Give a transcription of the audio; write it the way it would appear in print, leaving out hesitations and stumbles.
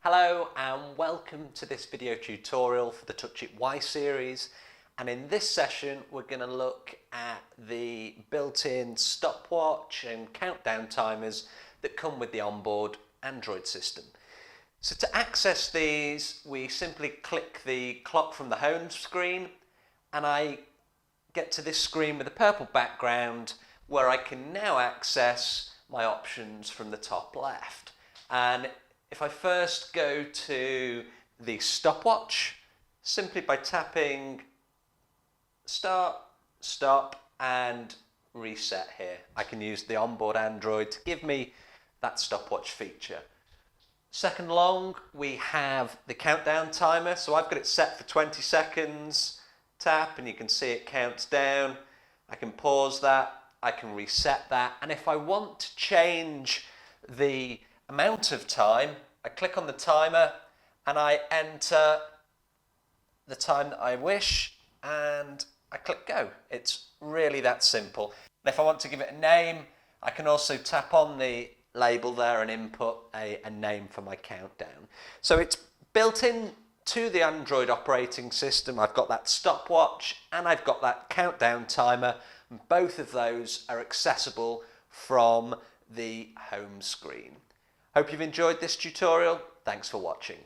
Hello and welcome to this video tutorial for the TouchIT Y series, and in this session we're going to look at the built-in stopwatch and countdown timers that come with the onboard Android system. So to access these we simply click the clock from the home screen and I get to this screen with a purple background where I can now access my options from the top left. And if I first go to the stopwatch, simply by tapping start, stop and reset here, I can use the onboard Android to give me that stopwatch feature. Second along, we have the countdown timer. So I've got it set for 20 seconds. Tap and you can see it counts down. I can pause that, I can reset that, and if I want to change the amount of time, I click on the timer and I enter the time that I wish and I click go. It's really that simple. And if I want to give it a name, I can also tap on the label there and input a name for my countdown. So it's built in to the Android operating system. I've got that stopwatch and I've got that countdown timer, and both of those are accessible from the home screen. Hope you've enjoyed this tutorial. Thanks for watching.